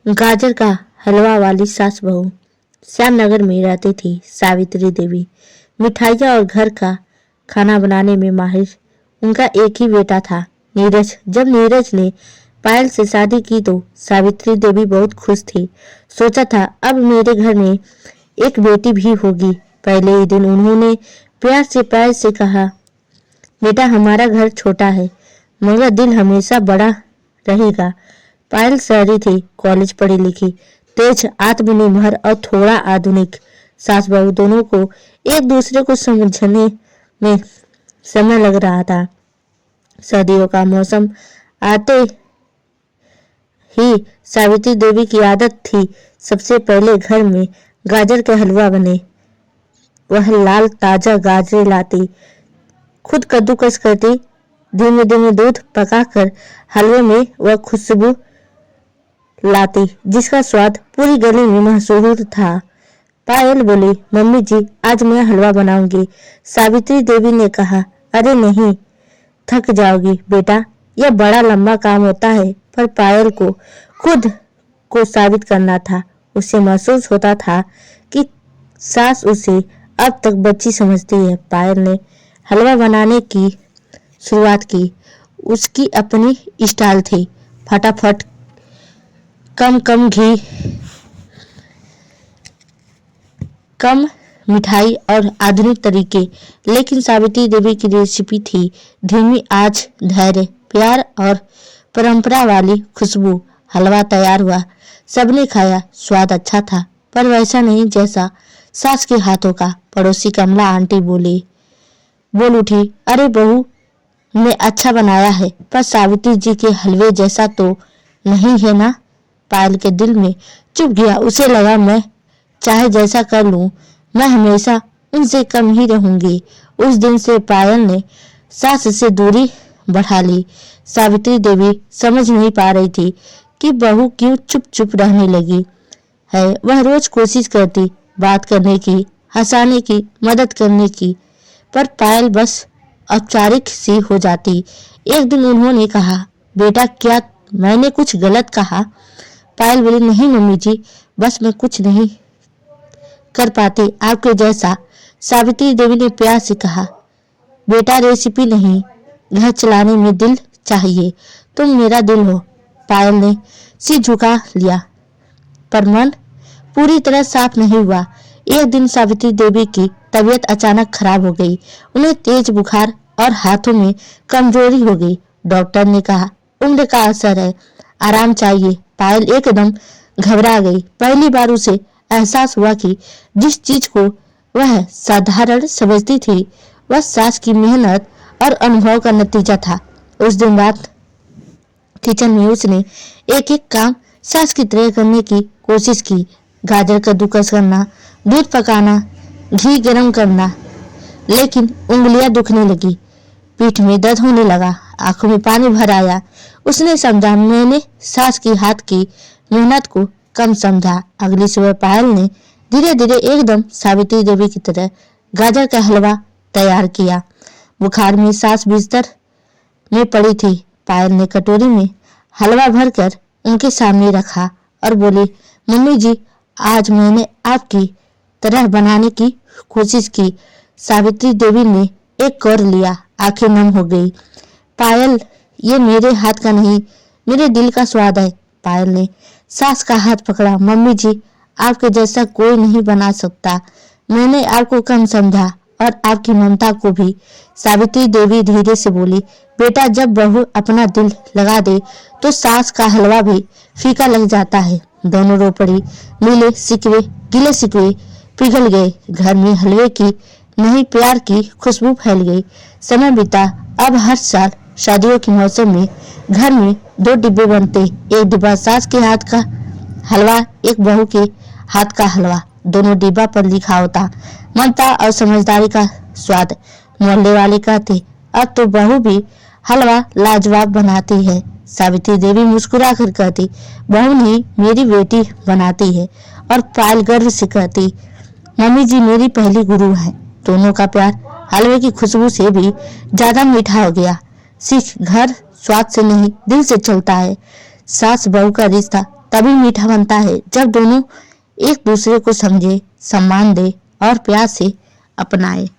गाजर का हलवा वाली सास बहू श्यामनगर में रहती थी सावित्री देवी। मिठाइयाँ और घर का खाना बनाने में माहिर। उनका एक ही बेटा था, नीरज। जब नीरज ने पायल से शादी की तो सावित्री देवी बहुत खुश थी। सोचा था अब मेरे घर में एक बेटी भी होगी। पहले ही दिन उन्होंने प्यार से पायल से कहा, बेटा हमारा घर छोटा है मगर दिल हमेशा बड़ा रहेगा। पायल शहरी थी, कॉलेज पढ़ी लिखी, तेज, आत्मनिर्भर और थोड़ा आधुनिक। सास बहू दोनों को एक दूसरे को समझने में समय लग रहा था। सर्दियों का मौसम आते ही सावित्री देवी की आदत थी सबसे पहले घर में गाजर का हलवा बने। वह लाल ताजा गाजरें लाती, खुद कद्दूकस करती, धीमे धीमे दूध पकाकर हलवे में वह खुशबू लाती जिसका स्वाद पूरी गली में मशहूर था। पायल बोली, मम्मी जी आज मैं हलवा बनाऊंगी। सावित्री देवी ने कहा, अरे नहीं, थक जाओगी बेटा, यह बड़ा लंबा काम होता है। पर पायल को खुद को साबित करना था। उसे महसूस होता था कि सास उसे अब तक बच्ची समझती है। पायल ने हलवा बनाने की शुरुआत की। उसकी अपनी स्टाइल थी, फटाफट, कम कम घी, कम मिठाई और आधुनिक तरीके। लेकिन सावित्री देवी की रेसिपी थी धीमी आंच, धैर्य, प्यार और परंपरा वाली खुशबू। हलवा तैयार हुआ, सबने खाया, स्वाद अच्छा था पर वैसा नहीं जैसा सास के हाथों का। पड़ोसी कमला आंटी बोल उठी, अरे बहू ने अच्छा बनाया है पर सावित्री जी के हलवे जैसा तो नहीं है ना। पायल के दिल में चुभ गया। उसे लगा मैं चाहे जैसा कर लूं, मैं हमेशा उनसे कम ही रहूंगी। उस दिन से पायल ने सास से दूरी बढ़ा ली। सावित्री देवी समझ नहीं पा रही थी कि बहू क्यों चुप चुप रहने लगी है। वह रोज कोशिश करती बात करने की, हंसाने की, मदद करने की, पर पायल बस औपचारिक सी हो जाती। एक दिन उन्होंने कहा, बेटा क्या मैंने कुछ गलत कहा? पायल बोली, नहीं मम्मी जी, बस मैं कुछ नहीं कर पाती आपके जैसा। सावित्री देवी ने प्यार से कहा, बेटा रेसिपी नहीं, घर चलाने में दिल चाहिए। तुम मेरा दिल हो। पायल ने सिर झुका लिया पर मन पूरी तरह साफ नहीं हुआ। एक दिन सावित्री देवी की तबीयत अचानक खराब हो गई। उन्हें तेज बुखार और हाथों में कमजोरी हो गई। डॉक्टर ने कहा उम्र का असर है, आराम चाहिए। पायल एकदम घबरा गई। पहली बार उसे एहसास हुआ कि जिस चीज को वह साधारण समझती थी वह सास की मेहनत और अनुभव का नतीजा था। उस दिन रात किचन में उसने एक एक काम सास की तरह करने की कोशिश की। गाजर कद्दूकस करना, दूध पकाना, घी गरम करना, लेकिन उंगलियां दुखने लगी, पीठ में दर्द होने लगा, आंखों में पानी भर आया। उसने समझा मैंने सास की हाथ की मेहनत को कम समझा। अगली सुबह पायल ने धीरे धीरे एकदम सावित्री देवी की तरह गाजर का हलवा तैयार किया। बुखार में सास बिस्तर में पड़ी थी। पायल ने कटोरी में हलवा भरकर उनके सामने रखा और बोली, मम्मी जी आज मैंने आपकी तरह बनाने की कोशिश की। सावित्री देवी ने एक कौर लिया, आंखें नम हो गई। पायल, ये मेरे हाथ का नहीं, मेरे दिल का स्वाद है। पायल ने सास का हाथ पकड़ा, मम्मी जी आपके जैसा कोई नहीं बना सकता। मैंने आपको कम समझा और आपकी ममता को भी। सावित्री देवी धीरे से बोली, बेटा जब बहू अपना दिल लगा दे तो सास का हलवा भी फीका लग जाता है। दोनों रो पड़ी। मिले सिकवे, गिले सिकवे पिघल गए। घर में हलवे की नहीं प्यार की खुशबू फैल गई। समय बीता। अब हर साल शादियों के मौसम में घर में 2 डिब्बे बनते, एक डिब्बा सास के हाथ का हलवा, एक बहू के हाथ का हलवा। दोनों डिब्बा पर लिखा होता ममता और समझदारी का स्वाद। मोहल्ले वाले कहते, अब तो बहू भी हलवा लाजवाब बनाती है। सावित्री देवी मुस्कुरा कर कहती, बहू नहीं मेरी बेटी बनाती है। और पायल गर्व से कहती, मम्मी जी मेरी पहली गुरु है। दोनों का प्यार हलवे की खुशबू से भी ज्यादा मीठा हो गया। सिर्फ घर स्वाद से नहीं दिल से चलता है। सास बहू का रिश्ता तभी मीठा बनता है जब दोनों एक दूसरे को समझे, सम्मान दे और प्यार से अपनाए।